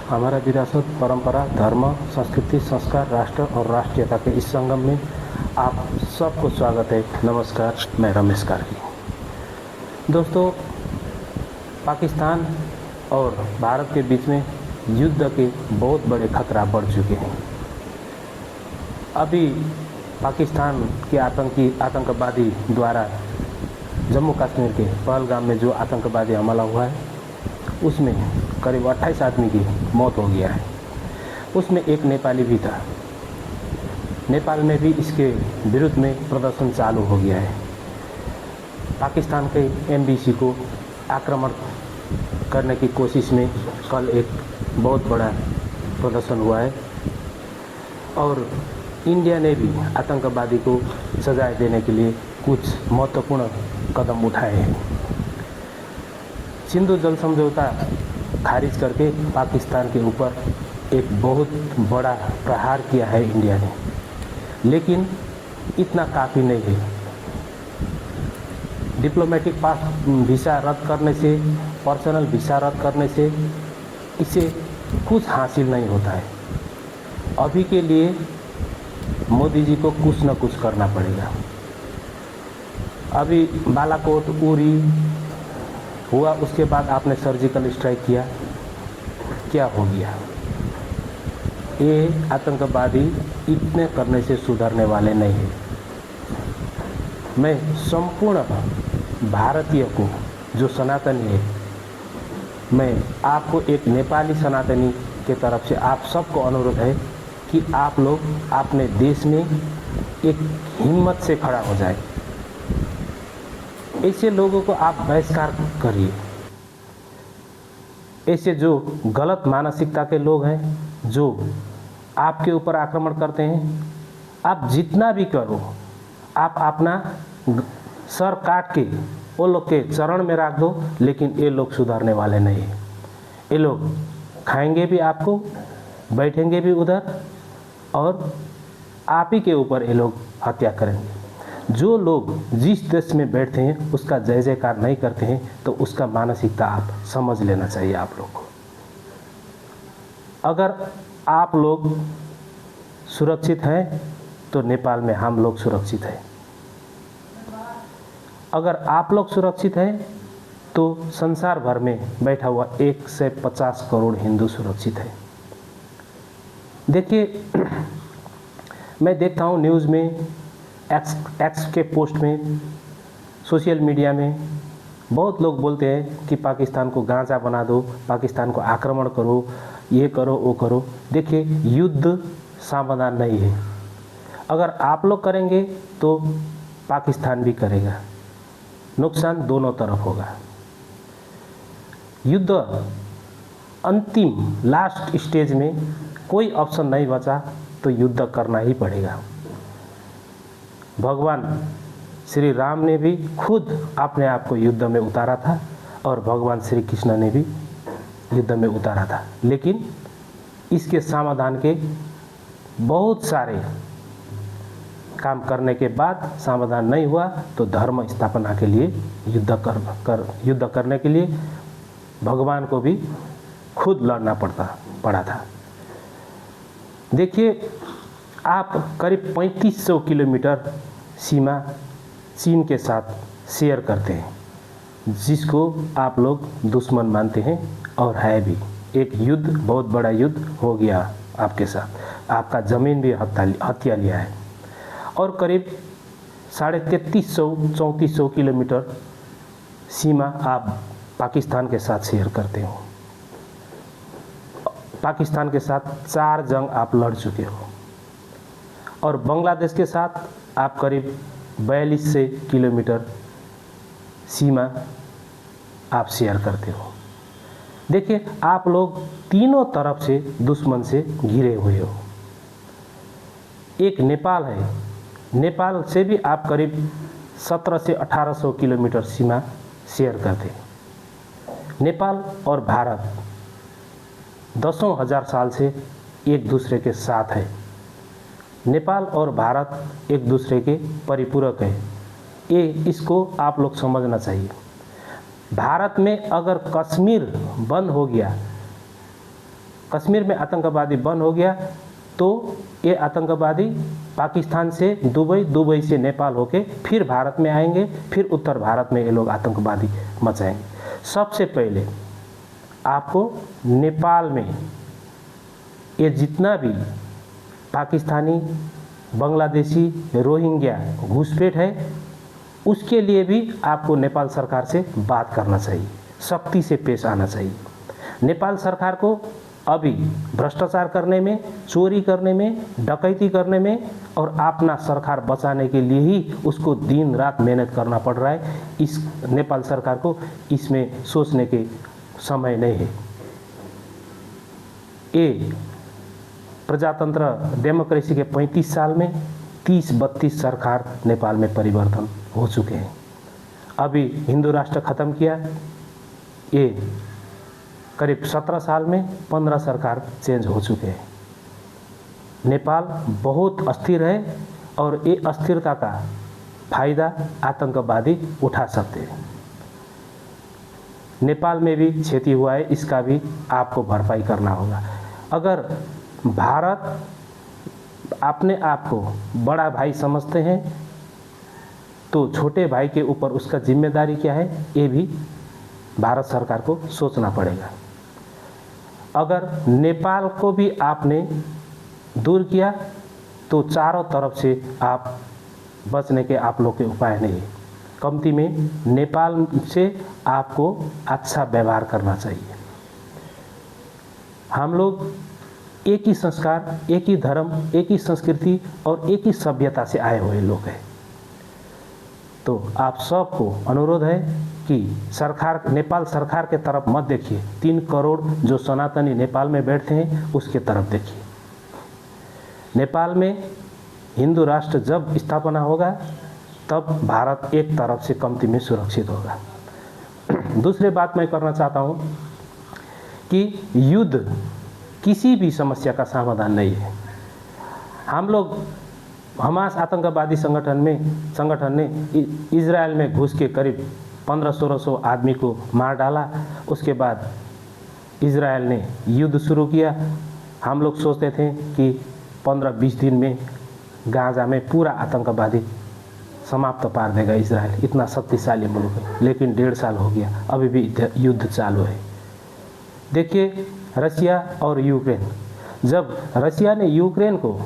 हमारा विरासत, परंपरा, धर्म, संस्कृति, संस्कार, राष्ट्र और राष्ट्रीयता के इस संगम में आप सबको स्वागत है। नमस्कार, मैं रमेश कार्की। दोस्तों, पाकिस्तान और भारत के बीच में युद्ध के बहुत बड़े खतरा बढ़ चुके हैं। अभी पाकिस्तान के आतंकवादी द्वारा जम्मू कश्मीर के पहलगाम में जो आतंकवादी हमला हुआ है, उसमें करीब 28 आदमी की मौत हो गया है। उसमें एक नेपाली भी था। नेपाल में भी इसके विरुद्ध में प्रदर्शन चालू हो गया है। पाकिस्तान के एम्बेसी को आक्रमण करने की कोशिश में कल एक बहुत बड़ा प्रदर्शन हुआ है और इंडिया ने भी आतंकवादी को सजाए देने के लिए कुछ महत्वपूर्ण कदम उठाए हैं। सिंधु जल समझौता खारिज करके पाकिस्तान के ऊपर एक बहुत बड़ा प्रहार किया है इंडिया ने, लेकिन इतना काफ़ी नहीं है। डिप्लोमेटिक पास वीज़ा रद्द करने से, पर्सनल वीज़ा रद्द करने से इसे कुछ हासिल नहीं होता है। अभी के लिए मोदी जी को कुछ न कुछ करना पड़ेगा। अभी बालाकोट, उरी हुआ, उसके बाद आपने सर्जिकल स्ट्राइक किया, क्या हो गया? ये आतंकवादी इतने करने से सुधरने वाले नहीं हैं। मैं संपूर्ण भारतीय को, जो सनातनी है, मैं आपको एक नेपाली सनातनी के तरफ से आप सबको अनुरोध है कि आप लोग अपने देश में एक हिम्मत से खड़ा हो जाए। ऐसे लोगों को आप बहिष्कार करिए। ऐसे जो गलत मानसिकता के लोग हैं, जो आपके ऊपर आक्रमण करते हैं, आप जितना भी करो, आप अपना सर काट के वो लोग के चरण में रख दो, लेकिन ये लोग सुधरने वाले नहीं हैं। ये लोग खाएंगे भी आपको, बैठेंगे भी उधर, और आप ही के ऊपर ये लोग हत्या करेंगे। जो लोग जिस देश में बैठते हैं उसका जय जयकार नहीं करते हैं, तो उसका मानसिकता आप समझ लेना चाहिए आप लोग को। अगर आप लोग सुरक्षित हैं तो नेपाल में हम लोग सुरक्षित हैं। अगर आप लोग सुरक्षित हैं तो संसार भर में बैठा हुआ 150 करोड़ हिंदू सुरक्षित है। देखिए, मैं देखता हूँ न्यूज़ में, एक्स के पोस्ट में, सोशल मीडिया में बहुत लोग बोलते हैं कि पाकिस्तान को गांजा बना दो, पाकिस्तान को आक्रमण करो, ये करो, वो करो। देखिए, युद्ध समाधान नहीं है। अगर आप लोग करेंगे तो पाकिस्तान भी करेगा, नुकसान दोनों तरफ होगा। युद्ध अंतिम लास्ट स्टेज में कोई ऑप्शन नहीं बचा तो युद्ध करना ही पड़ेगा। भगवान श्री राम ने भी खुद अपने आप को युद्ध में उतारा था और भगवान श्री कृष्ण ने भी युद्ध में उतारा था, लेकिन इसके समाधान के बहुत सारे काम करने के बाद समाधान नहीं हुआ तो धर्म स्थापना के लिए युद्ध करने के लिए भगवान को भी खुद लड़ना पड़ा था। देखिए, आप करीब 3500 किलोमीटर सीमा चीन के साथ शेयर करते हैं, जिसको आप लोग दुश्मन मानते हैं और है भी। एक युद्ध, बहुत बड़ा युद्ध हो गया आपके साथ, आपका ज़मीन भी हत्या लिया है, और करीब 3300-3400 किलोमीटर सीमा आप पाकिस्तान के साथ शेयर करते हो। पाकिस्तान के साथ 4 जंग आप लड़ चुके हो, और बांग्लादेश के साथ आप करीब 4200 किलोमीटर सीमा आप शेयर करते हो। देखिए, आप लोग तीनों तरफ से दुश्मन से घिरे हुए हो। एक नेपाल है, नेपाल से भी आप करीब 1700 से 1800 किलोमीटर सीमा शेयर करते हैं। नेपाल और भारत दसों हजार साल से एक दूसरे के साथ है। नेपाल और भारत एक दूसरे के परिपूरक है। ये इसको आप लोग समझना चाहिए। भारत में अगर कश्मीर बंद हो गया कश्मीर में आतंकवादी बंद हो गया तो ये आतंकवादी पाकिस्तान से दुबई, दुबई से नेपाल होके फिर भारत में आएंगे, फिर उत्तर भारत में ये लोग आतंकवादी मचाएंगे। सबसे पहले आपको नेपाल में ये जितना भी पाकिस्तानी, बांग्लादेशी, रोहिंग्या घुसपैठ है, उसके लिए भी आपको नेपाल सरकार से बात करना चाहिए, सख्ती से पेश आना चाहिए। नेपाल सरकार को अभी भ्रष्टाचार करने में, चोरी करने में, डकैती करने में और अपना सरकार बचाने के लिए ही उसको दिन रात मेहनत करना पड़ रहा है। इस नेपाल सरकार को इसमें सोचने के समय नहीं है। ये प्रजातंत्र डेमोक्रेसी के 35 साल में 30-32 सरकार नेपाल में परिवर्तन हो चुके हैं। अभी हिंदू राष्ट्र खत्म किया, ये करीब 17 साल में 15 सरकार चेंज हो चुके हैं। नेपाल बहुत अस्थिर है और ये अस्थिरता का फायदा आतंकवादी उठा सकते हैं। नेपाल में भी क्षति हुआ है, इसका भी आपको भरपाई करना होगा। अगर भारत अपने आप को बड़ा भाई समझते हैं तो छोटे भाई के ऊपर उसका जिम्मेदारी क्या है, ये भी भारत सरकार को सोचना पड़ेगा। अगर नेपाल को भी आपने दूर किया तो चारों तरफ से आप बचने के आप लोग के उपाय नहीं है। कमती में नेपाल से आपको अच्छा व्यवहार करना चाहिए। हम लोग एक ही संस्कार, एक ही धर्म, एक ही संस्कृति और एक ही सभ्यता से आए हुए लोग हैं। तो आप सबको अनुरोध है कि सरकार, नेपाल सरकार के तरफ मत देखिए। 3 करोड़ जो सनातनी नेपाल में बैठते हैं उसके तरफ देखिए। नेपाल में हिंदू राष्ट्र जब स्थापना होगा तब भारत एक तरफ से कमती में सुरक्षित होगा। दूसरी बात मैं करना चाहता हूँ कि युद्ध किसी भी समस्या का समाधान नहीं है। हम लोग, हमास आतंकवादी संगठन ने इजराइल में घुस के करीब 1500-1600 आदमी को मार डाला। उसके बाद इजराइल ने युद्ध शुरू किया। हम लोग सोचते थे कि 15-20 दिन में गाज़ा में पूरा आतंकवादी समाप्त पार देगा इजराइल, इतना शक्तिशाली मुल्क है। लेकिन 1.5 साल हो गया, अभी भी युद्ध चालू है। देखिए रसिया और यूक्रेन, जब रसिया ने यूक्रेन को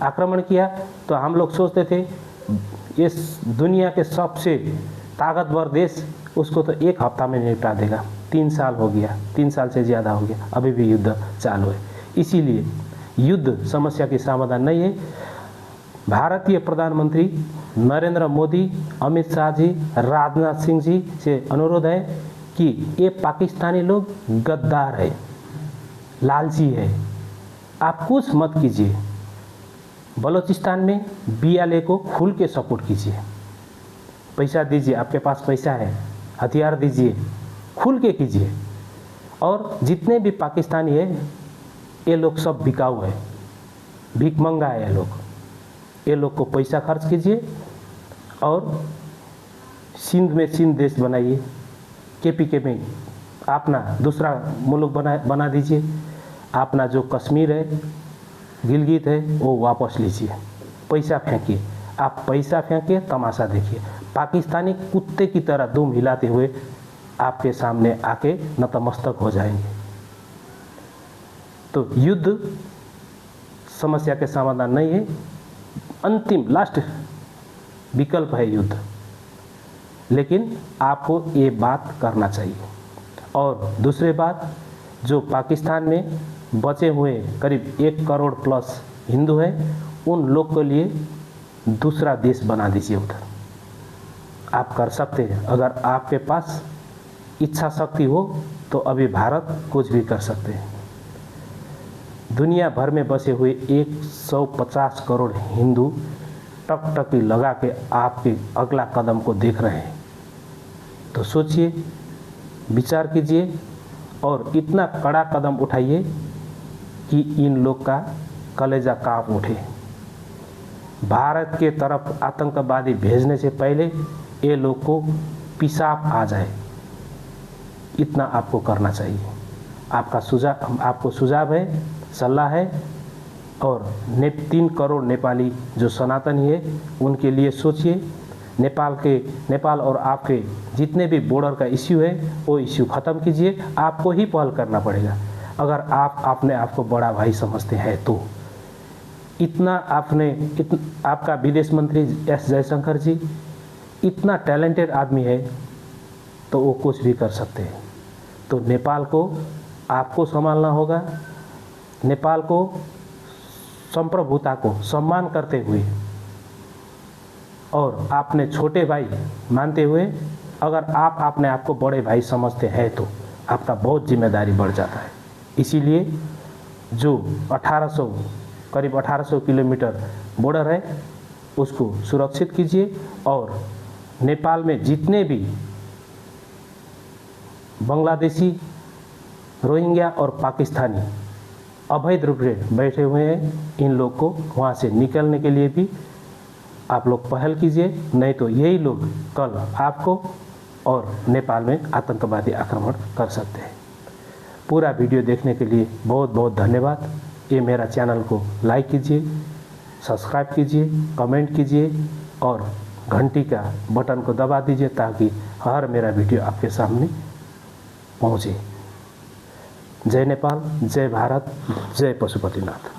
आक्रमण किया तो हम लोग सोचते थे इस दुनिया के सबसे ताकतवर देश उसको तो 1 हफ्ता में निपटा देगा। 3 साल हो गया, 3 साल से ज़्यादा हो गया, अभी भी युद्ध चालू है। इसीलिए युद्ध समस्या की समाधान नहीं है। भारतीय प्रधानमंत्री नरेंद्र मोदी, अमित शाह जी, राजनाथ सिंह जी से अनुरोध है कि ये पाकिस्तानी लोग गद्दार है, लालची है, आप कुछ मत कीजिए। बलूचिस्तान में BLA को खुल के सपोर्ट कीजिए, पैसा दीजिए, आपके पास पैसा है, हथियार दीजिए, खुल के कीजिए। और जितने भी पाकिस्तानी है ये लोग सब बिकाऊ है, भिखमंगा है ये लोग को पैसा खर्च कीजिए और सिंध में सिंध देश बनाइए, KPK में अपना दूसरा मुल्क बना दीजिए। अपना जो कश्मीर है, गिलगित है, वो वापस लीजिए, पैसा फेंकिए। आप पैसा फेंकिए, तमाशा देखिए, पाकिस्तानी कुत्ते की तरह दुम हिलाते हुए आपके सामने आके नतमस्तक हो जाएंगे। तो युद्ध समस्या के समाधान नहीं है, अंतिम लास्ट विकल्प है युद्ध। लेकिन आपको ये बात करना चाहिए। और दूसरी बात, जो पाकिस्तान में बचे हुए करीब 1 करोड़ प्लस हिंदू है, उन लोग के लिए दूसरा देश बना दीजिए उधर। आप कर सकते हैं, अगर आपके पास इच्छा शक्ति हो तो अभी भारत कुछ भी कर सकते हैं। दुनिया भर में बसे हुए 150 करोड़ हिंदू टकटकी लगा के आपके अगला कदम को देख रहे हैं। तो सोचिए, विचार कीजिए और इतना कड़ा कदम उठाइए कि इन लोग का कलेजा कांप उठे। भारत के तरफ आतंकवादी भेजने से पहले ये लोग को पेशाब आ जाए, इतना आपको करना चाहिए। आपको सुझाव है, सलाह है। और 3 करोड़ नेपाली जो सनातनी है उनके लिए सोचिए। नेपाल और आपके जितने भी बॉर्डर का इश्यू है वो इश्यू ख़त्म कीजिए। आपको ही पहल करना पड़ेगा अगर आप अपने आप को बड़ा भाई समझते हैं तो। आपका विदेश मंत्री एस जयशंकर जी इतना टैलेंटेड आदमी है तो वो कुछ भी कर सकते हैं। तो नेपाल को आपको संभालना होगा। नेपाल को संप्रभुता को सम्मान करते हुए और आपने छोटे भाई मानते हुए अगर आप अपने आप को बड़े भाई समझते हैं तो आपका बहुत जिम्मेदारी बढ़ जाता है। इसीलिए जो करीब 1800 किलोमीटर बॉर्डर है उसको सुरक्षित कीजिए और नेपाल में जितने भी बांग्लादेशी, रोहिंग्या और पाकिस्तानी अवैध रूप से बैठे हुए हैं, इन लोग को वहाँ से निकलने के लिए भी आप लोग पहल कीजिए। नहीं तो यही लोग कल आपको और नेपाल में आतंकवादी आक्रमण कर सकते हैं। पूरा वीडियो देखने के लिए बहुत बहुत धन्यवाद। ये मेरा चैनल को लाइक कीजिए, सब्सक्राइब कीजिए, कमेंट कीजिए और घंटी का बटन को दबा दीजिए ताकि हर मेरा वीडियो आपके सामने पहुँचे। जय नेपाल, जय भारत, जय पशुपतिनाथ।